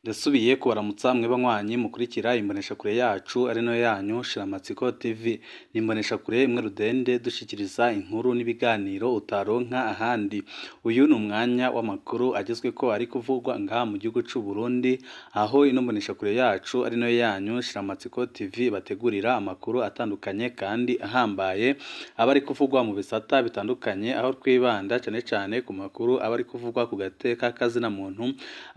Ndasubiye kubaramutsa mwe banywanyi mukurikira imboneshakure yacu ari nayo yanyu Shiramatsiko TV. Ni imboneshakure imwe rudende dushikiriza inkuru n'ibiganiro utaronka ahandi. Uyu ni umwanya w'amakuru agezweko ari kuvugwa ngaha mu gihugu c'u Burundi, aho ino mboneshakure yacu ari nayo yanyu Shiramatsiko TV bategurira amakuru atandukanye kandi ahambaye aba ari kuvugwa mu bisata bitandukanye, aho twibanda cane cane ku makuru aba ari kuvugwa ku gateka kazina muntu,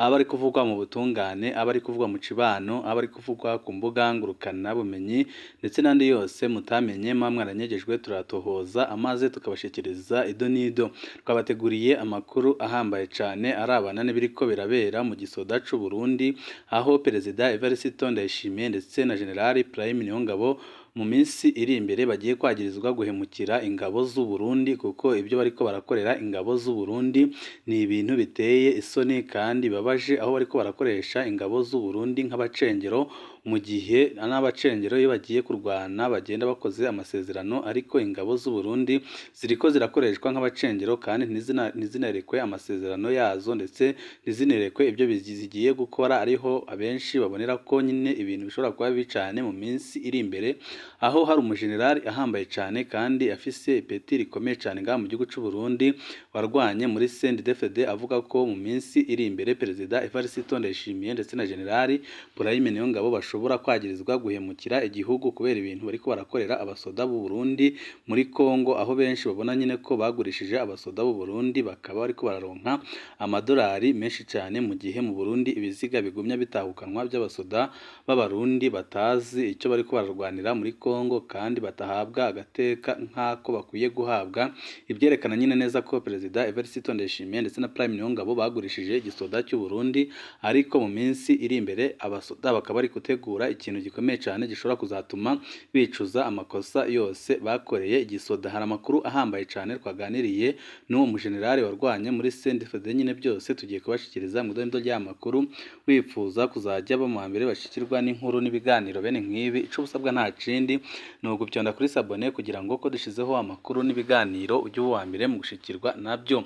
aba ari kuvugwa mu butunga aba ari kuvugwa mu cibano, aba ari kuvugwa ku mbuga ngurukana bumenyi ndetse n'andi yose mutamenye mwaranyegejwe turatohoza amaze tukabashikiriza ido nido. Twabateguriye amakuru ahambaye cane arabana n'ibiriko birabera mu gisoda c'u Burundi, aho Perezida Evariste Ndayishimiye ndetse na General Prime Niyongabo mu minsi iri imbere bagiye kwagirizwa guhemukira ingabo z'u Burundi, kuko ibyo bariko barakorera ingabo z'u Burundi ni ibintu biteye isoni kandi babaje, aho bariko barakoresha ingabo z'u Burundi nk'abacengero, mu gihe n'abacengero iyo bagiye kurwana bagenda bakoze amasezerano, ariko ingabo z'u Burundi ziriko zirakoreshwa nk'abacengero kandi ntizinerekwe amasezerano yazo ndetse ntizinerekwe ibyo zigiye gukora, ariho abenshi babonera ko nyine ibintu bishobora kuba bibi cane mu minsi iri imbere, aho hari umujenerali ahambaye cane kandi afise ipeti rikomeye cane ngaha mu gihugu c'u Burundi warwanye muri CNDD-FDD, avuga ko mu minsi iri imbere Perezida Evariste Ndayishimiye ndetse na Generali Prime Niyongabo bashobora kwagirizwa guhemukira igihugu kubera ibintu bariko barakorera abasoda b'u Burundi muri Kongo, aho benshi babona nyine ko bagurishije abasoda b'u Burundi bakaba bariko bararonka amadolari menshi cane, mu gihe mu Burundi ibiziga bigumya bitahukanwa by'abasoda b'abarundi batazi icyo bariko bararwanira muri Kongo kandi batahabwa agateka nk'ako bakwiye guhabwa. Ibyerekana nyine neza ko Perezida Evariste Ndayishimiye ndetse na Prime Niyongabo bagurishije igisoda cy'u Burundi, ariko mu minsi iri imbere abasoda bakaba bari gutegura ikintu gikomeye cyane gishobora kuzatuma bicuza amakosa yose bakoreye igisoda. Hari amakuru ahambaye cyane twaganiriye n'uwo mujenerali warwanye muri CNDD-FDD, nyine byose tugiye kubashikiriza mu dondo ry'amakuru. Wifuza kuzajya bo mu mbere bashikirwa n'inkuru n'ibiganiro bene nk'ibi, ico busabwa nta cindi ni uguvyonda kuri sabone kugira ngo ko dushizeho amakuru n'ibiganiro ujye uwa mbere mu gushikirwa nabyo.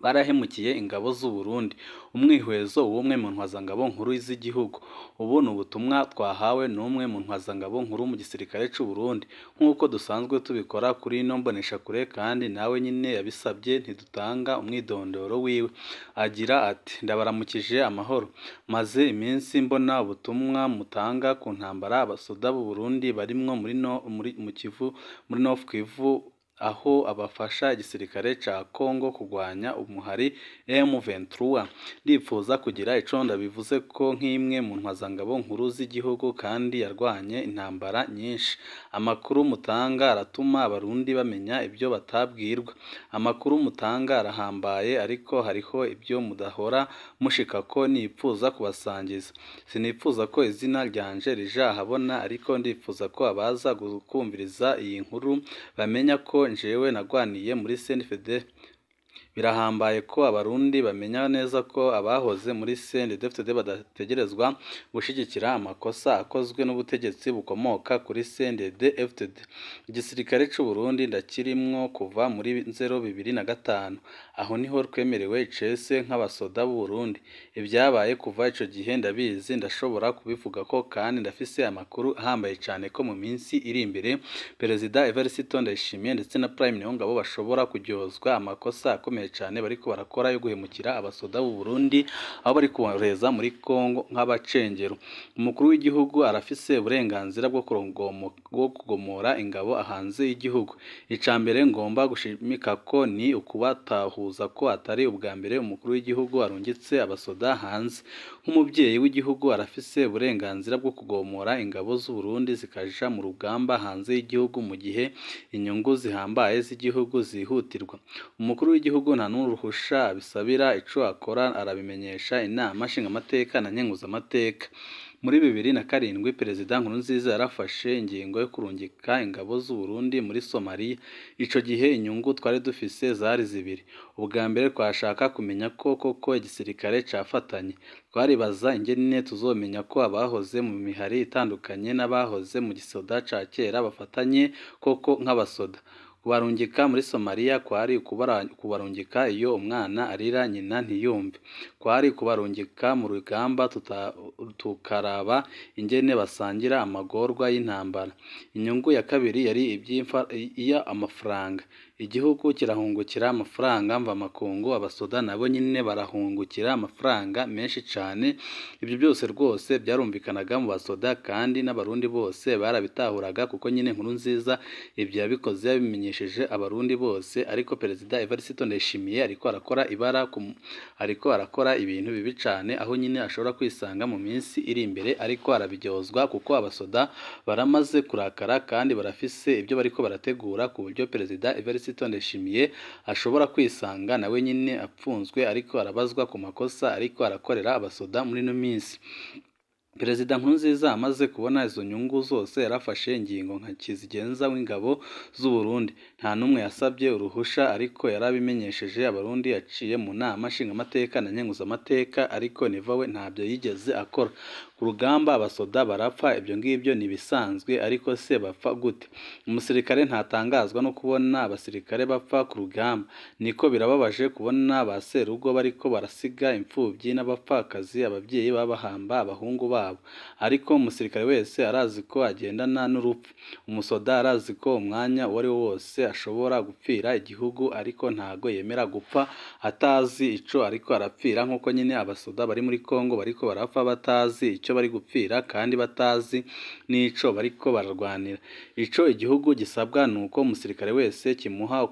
Barahemukiye ingabo z'u Burundi. Umwihwezo w'umwe mu ntwazangabo nkuru z'igihugu. Ubu ni ubutumwa twahawe n'umwe mu ntwazangabo nkuru mu gisirikare c'u Burundi, nk'uko dusanzwe tubikora kuri ino mboneshakure, kandi nawe nyine yabisabye ntidutanga umwidondoro wiwe. Agira ati: ndabaramukije amahoro, maze iminsi mbona ubutumwa mutanga ku ntambara abasoda b'u Burundi barimwo muri North Kivu, aho abafasha igisirikare ca Kongo kugwanya umuhari M23. Ndifuza kugira ico ndabivuze ko nk'imwe mu ntwazangabo nkuru z'igihugu kandi yarwanye intambara nyinshi. Amakuru mutanga aratuma abarundi bamenya ibyo batabwirwa. Amakuru mutanga arahambaye, ariko hariho ibyo mudahora mushikako nipfuza kubasangiza. Sinifuza ko izina ryanje rija ahabona, ariko ndifuza ko abaza kumviriza iyi nkuru bamenya ko njewe nagwaniye muri CNDD-FDD. Birahambaye ko abarundi bamenya neza ko abahoze muri CNDD-FDD badategerezwa gushigikira amakosa akozwe n'ubutegetsi bukomoka kuri CNDD-FDD. Igisirikare c'u Burundi ndakirimwo kuva muri 2005, aho niho twemerewe icese nk'abasoda b'u Burundi. Ibyabaye kuva ico gihe ndabizi, ndashobora kubivuga ko kandi ndafise amakuru ahambaye cane ko mu minsi iri imbere Perezida Evariste Ndayishimiye ndetse na Prime Niyongabo bashobora kuryozwa amakosa akomeye cyane bariko barakora yo guhemukira abasoda b'u Burundi, aho bari kuboreza muri Kongo nk'abacengero. Umukuru w'igihugu arafise uburenganzira bwo kugomora ingabo hanze y'igihugu. Icambere ngomba gushimika ko ni ukubatahuza ko atari ubwa mbere umukuru w'igihugu arungitse abasoda hanze. Nk'umubyeyi w'igihugu arafise uburenganzira bwo kugomora ingabo z'u Burundi zikaja mu rugamba hanze y'igihugu mu gihe inyungu zihambaye z'igihugu zihutirwa. Umukuru w'igihugu nta n'uruhusha bisabira, ico akora arabimenyesha inama nshingamateka na nkenguzamateka. Muri 2007 Perezida Nkurunziza yarafashe ingingo yo kurungika ingabo z'u Burundi muri Somalia. Ico gihe inyungu twari dufise zari zibiri. Ubwa mbere twashaka kumenya ko koko igisirikare cafatanye. Twaribaza ingene tuzomenya ko abahoze mu mihari itandukanye n'abahoze mu gisoda ca kera bafatanye koko nk'abasoda. Kubarungika muri Somalia kwari kubarungika iyo umwana arira nyina ntiyumve, kwari kubarungika mu rugamba tukaraba ingene basangira amagorwa y'intambara. Inyungu ya kabiri yari iya amafaranga. Igihugu kirahungukira amafaranga mvamakungu, abasoda nabo nyine barahungukira amafaranga menshi cyane. Ibyo byose rwose byarumvikanaga mu basoda kandi n'abarundi bose barabitahuraga, kuko nyine Nkurunziza ibyo yabikoze yabimenyesheje abarundi bose. Ariko Perezida Evariste Ndayishimiye ariko arakora ibintu bibi cyane, aho nyine ashobora kwisanga mu minsi iri imbere ariko arabiryozwa, kuko abasoda baramaze kurakara kandi barafise ibyo bariko barategura, ku buryo Perezida Evariste Ndayishimiye ashobora kwisanga nawe nyine apfunzwe ariko arabazwa ku makosa ariko arakorera abasoda muri ino minsi. Perezida Nkurunziza amaze kubona izo nyungu zose yarafashe ingingo nka kizigenza w'ingabo z'u Burundi. Nta n'umwe yasabye uruhusha ariko yarabimenyesheje abarundi yaciye mu nama nshingamateka na nkenguzamateka, ariko niva we ntabyo yigeze akora. Ku rugamba abasoda barapfa, ibyo ngibyo ni bisanzwe, ariko se bapfa gute? Umusirikare ntatangazwa no kubona abasirikare bapfa ku rugamba. Niko birababaje kubona ba serugo bariko barasiga imfubyi n'abapfakazi, ababyeyi babahamba abahungu babo. Ariko umusirikare wese arazi ko agendana n'urupfu. Umusoda arazi ko umwanya uwo ari wo wose ashobora gupfira igihugu, ariko ntago yemera gupfa atazi ico ariko arapfira, nk'uko nyine abasoda bari muri Kongo bariko barapfa batazi ico bari gupfira kandi batazi n'ico bariko bararwanira. Ico igihugu gisabwa nuko umusirikare wese kimuha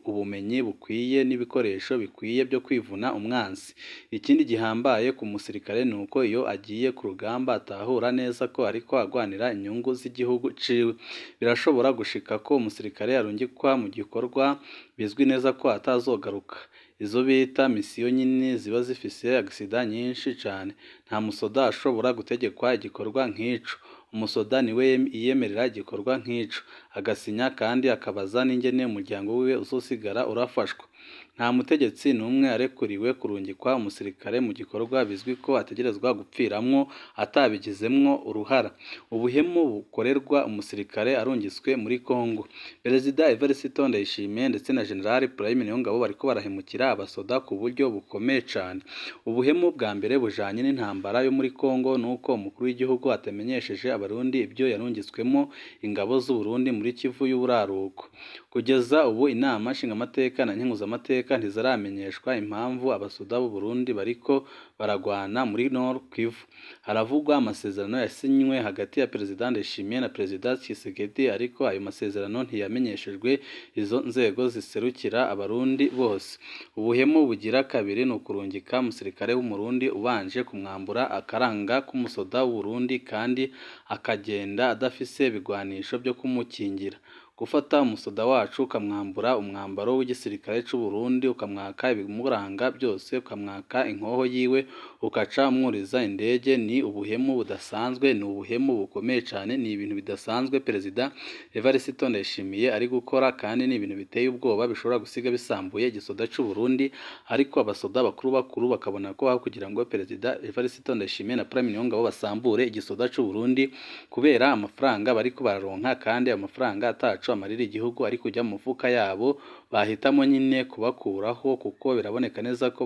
ubumenyi bukwiye n'ibikoresho bikwiye byo kwivuna umwansi. Ikindi gihambaye ku musirikare nuko iyo agiye ku rugamba atahura neza ko ariko agwanira inyungu z'igihugu ciwe. Birashobora gushika ko umusirikare arungikwa mu gikorwa bizwi neza ko atazogaruka. Izo bita misiyo nyine ziba zifise agisida nyinshi cyane. Nta musoda ashobora gutegekwa igikorwa nk'ico. Umusoda niwe yiyemerera igikorwa nk'ico, agasinya kandi akabaza n'ingene umuryango wiwe uzosigara urafashwa. Nta mutegetsi n'umwe arekuriwe kurungikwa umusirikare mu gikorwa bizwi ko ategerezwa gupfiramwo atabigizemwo uruhara. Ubuhemu bukorerwa umusirikare arungitswe muri Kongo. Perezida Evariste Ndayishimiye ndetse na General Prime Niyongabo bariko barahemukira abasoda ku buryo bukomeye cyane. Ubuhemu bwa mbere bujanye n'intambara yo muri Kongo nuko umukuru w'igihugu atamenyesheje abarundi ibyo yarungitswemo ingabo z'u Burundi muri Kivu y'uburaruko. Kugeza ubu inama nshingamateka na nkenguzamateka ntizaramenyeshwa impamvu abasoda b'u Burundi bariko baragwana muri Nord Kivu. Haravugwa amasezerano yasinywe hagati ya Perezida Ndayishimiye na Perezida Tshisekedi, ariko ayo masezerano ntiyamenyeshejwe izo nzego ziserukira abarundi bose. Ubuhemu bugira kabiri ni ukurungika umusirikare w'umurundi ubanje kumwambura akaranga k'umusoda w'u Burundi kandi akagenda adafise ibigwanisho byo kumukingira. Gufata umusoda wacu ukamwambura umwambaro w'igisirikare cy'u Burundi, ukamwaka ibimuranga byose, ukamwaka inkoho yiwe, ukaca umwuriza indege, ni ubuhemu budasanzwe, ni ubuhemu bukomeye cyane, ni ibintu bidasanzwe Perezida Evariste Ndayishimiye ari gukora, kandi ni ibintu biteye ubwoba bishobora gusiga bisambuye igisoda cy'u Burundi. Ariko abasoda bakuru bakabona ko kugira ngo Perezida Evariste Ndayishimiye na Prime Niyongabo basambure igisoda cy'u Burundi kubera amafaranga bariko bararonka, kandi amafaranga atacu amarira igihugu ari kujya mu mufuka yabo, bahitamo nyine kubakuraho, kuko biraboneka neza ko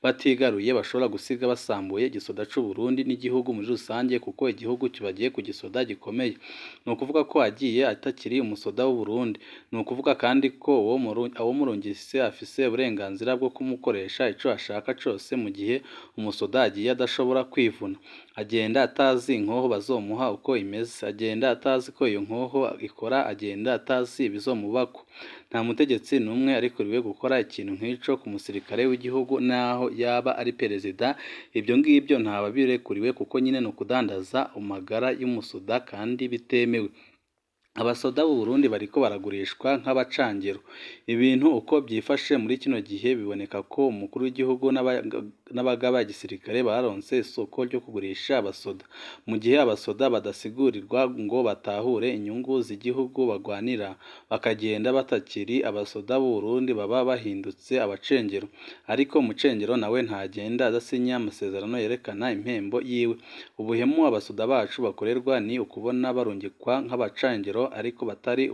batigaruye bashobora gusiga basambuye igisoda cy'u Burundi n'igihugu muri rusange, kuko igihugu kibagiye ku gisoda gikomeye. Ni ukuvuga ko agiye atakiri umusoda w'u Burundi. Ni ukuvuga kandi ko uwo murungise afise uburenganzira bwo kumukoresha ico ashaka cose mu gihe umusoda agiye adashobora kwivuna. Agenda atazi inkoho bazomuha uko imeze, agenda atazi ko iyo nkoho ikora, agenda atazi ibizomubako. Nta mutegetsi n'umwe arikuriwe gukora ikintu nk'ico ku musirikare w'igihugu naho yaba ari perezida. Ibyo ngibyo ntababirekuriwe, kuko nyine ni ukudandaza amagara y'umusoda kandi bitemewe. Abasoda b'u Burundi bariko baragurishwa nk'abacangero. Ibintu uko byifashe muri kino gihe biboneka ko umukuru w'igihugu n'abagaba igisirikare baronse isoko ryo kugurisha abasoda, mu gihe abasoda badasigurirwa ngo batahure inyungu z'igihugu bagwanira, bakagenda batakiri abasoda b'u Burundi baba bahindutse abacengero. Ariko umucengero nawe ntagenda adasinya amasezerano yerekana impembo yiwe. Ubuhemu abasoda bacu bakorerwa ni ukubona barungikwa nk'abacengero ariko batari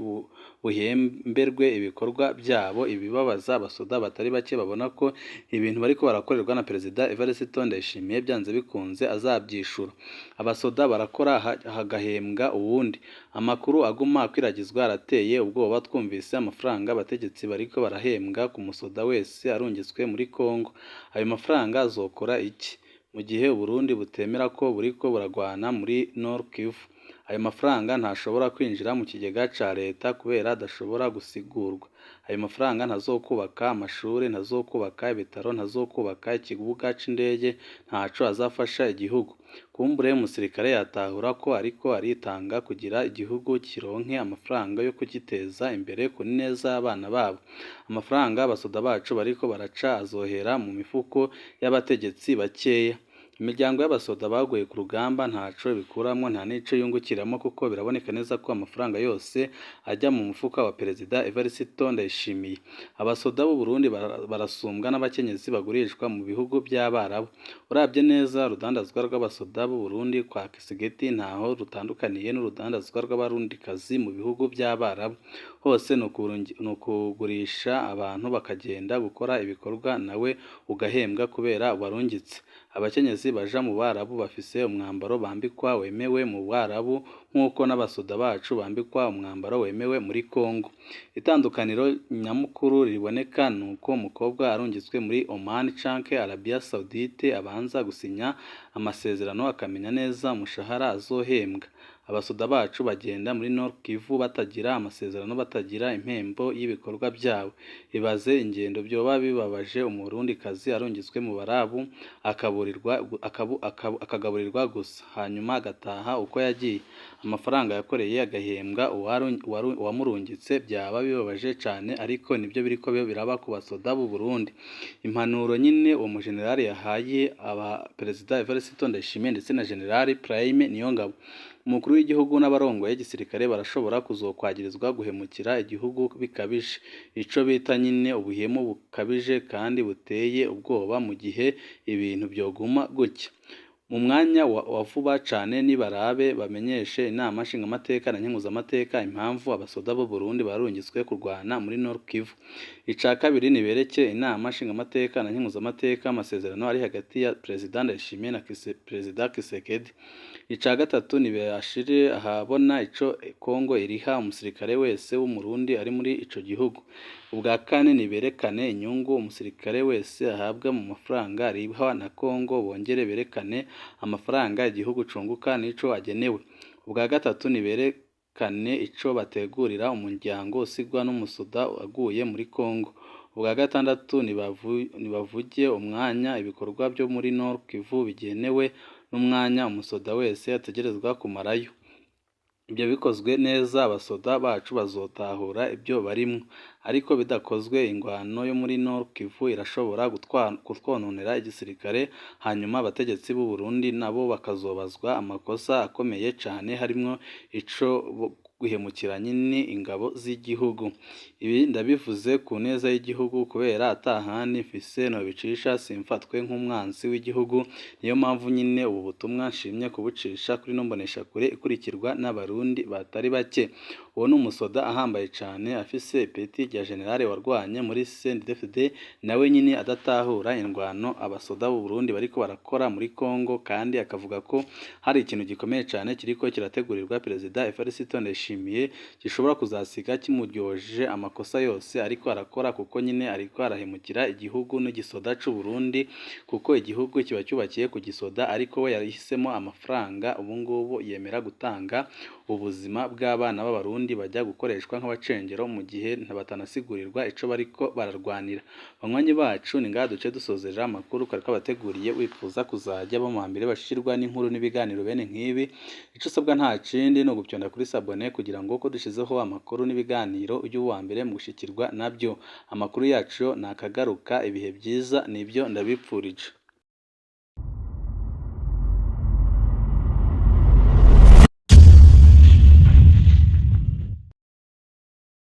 buhemberwe ibikorwa byabo. Ibibabaza abasoda batari bake babona ko ibintu bariko barakorerwa na Perezida Evariste Ndayishimiye byanze bikunze azabyishura. Abasoda barakora hagahembwa uwundi. Amakuru aguma akwiragizwa arateye ubwoba. Twumvise amafaranga abategetsi bariko barahembwa ku musoda wese arungitswe muri Kongo. Ayo mafaranga azokora iki mu gihe Uburundi butemera ko buriko buragwana muri Nord Kivu? Ayo mafaranga ntashobora kwinjira mu kigega ca leta kubera adashobora gusigurwa. Ayo mafaranga ntazokubaka amashuri, ntazokubaka ibitaro, ntazokubaka ikibuga c'indege, ntaco azafasha igihugu. Kumbure umusirikare yatahura ko ariko aritanga kugira igihugu kironke amafaranga yo kugiteza imbere ku neza y'abana babo. Amafaranga abasoda bacu bariko baraca azohera mu mifuko y'abategetsi bakeya. Imiryango y'abasoda baguye ku rugamba ntaco bikuramwo, nta n'ico yungukiramo, kuko biraboneka neza ko amafaranga yose ajya mu mufuka wa Perezida Evariste Ndayishimiye. Abasoda b'u Burundi barasumbwa n'abakenyezi bagurishwa mu bihugu by'Abarabu. Uravye neza urudandazwa rw'abasoda b'u Burundi kwa Kisegeti ntaho rutandukaniye n'urudandazwa rw'abarundikazi mu bihugu by'Abarabu. Hose ni ukugurisha abantu bakagenda gukora ibikorwa, nawe ugahembwa kubera warungitse. Abakenyezi baja mu Barabu bafise umwambaro bambikwa wemewe mu Barabu, nk'uko n'abasoda bacu bambikwa umwambaro wemewe muri Kongo. Itandukaniro nyamukuru riboneka nuko umukobwa arungitswe muri Oman canke Arabia Saudite abanza gusinya amasezerano akamenya neza umushahara azohembwa. Abasoda bacu bagenda muri Nord Kivu batagira amasezerano, batagira impembo y'ibikorwa byabo. Ibaze ingendo byoba bibabaje umurundikazi arungitswe mu Barabu akagaburirwa gusa, hanyuma agataha uko yagiye. Amafaranga yakoreye agahembwa uwamurungitse. Byaba bibabaje cane, ariko nibyo biriko biraba ku basoda b'u Burundi. Impanuro nyine uwo mujenerali yahaye Perezida Evariste Ndayishimiye ndetse na Generali Prime Niyongabo. Umukuru w'igihugu n'abarongoye igisirikare barashobora kuzokwagirizwa guhemukira igihugu bikabije, ico bita nyine ubuhemu bukabije kandi buteye ubwoba. Mu gihe ibintu byoguma gutya, mu mwanya wa vuba cane nibarabe bamenyeshe inama nshingamateka na nkenguzamateka impamvu abasoda b'u Burundi barungitswe kurwana muri Nord Kivu. Ica kabiri nibereke inama nshingamateka na nkenguzamateka amasezerano ari hagati ya Perezida Ndayishimiye na Perezida Kisekedi. Ica gatatu nibashire ahabona ico Kongo iriha umusirikare wese w'umurundi ari muri ico gihugu. Ubwa kane niberekane inyungu umusirikare wese ahabwa mu mafaranga arihwa na Kongo, bongere berekane amafaranga igihugu cunguka nico agenewe. Ubwa gatatu niberekane ico bategurira umuryango usigwa n'umusoda aguye muri Kongo. Ubwa gatandatu nibavuge umwanya ibikorwa byo muri Nord Kivu bigenewe n'umwanya umusoda wese ategerezwa kumarayo. Ibyo bikozwe neza abasoda bacu bazotahura ibyo barimwo, ariko bidakozwe ingwano yo muri Nord Kivu irashobora kutwononera igisirikare, hanyuma abategetsi b'u Burundi nabo bakazobazwa amakosa akomeye cane, harimwo ico guhemukira nyine ingabo z'igihugu. Ibi ndabivuze ku neza y'igihugu kubera atahandi mfise nobicisha, simfatwe nk'umwanzi w'igihugu. Niyo mpamvu nyine ubu butumwa nshimye kubucisha kuri no mboneshakure ikurikirwa n'abarundi batari bake. Uwo ni umusoda ahambaye cane afise ipeti rya generale warwanye muri CNDD-FDD, nawe nyine adatahura indwano abasoda b'u Burundi bariko barakora muri Kongo, kandi akavuga ko hari ikintu gikomeye cane kiriko kirategurirwa Perezida Evariste Ndayishimiye gishobora kuzasiga kimuryoje amakosa yose ariko arakora, kuko nyine ariko arahemukira igihugu n'igisoda c'u Burundi, kuko igihugu kiba cyubakiye ku gisoda, ariko we yahisemo amafaranga. Ubu ngubu yemera gutanga ubuzima bw'abana b'abarundi bajya gukoreshwa nk'abacengero mu gihe batanasigurirwa ico bariko bararwanira. Banywanyi bacu ni ngaha duce dusozerera amakuru kari kabateguriye. Wifuza kuzajya ba mbere bashirwa n'inkuru n'ibiganiro bene nk'ibi, ico usabwa nta kindi no gupyonda kuri sabone kugira ngo uko dushizeho amakuru n'ibiganiro ujye uwa mbere mu gushikirwa nabyo. Amakuru yacu nakagaruka. Ibihe byiza nibyo ndabipfurije.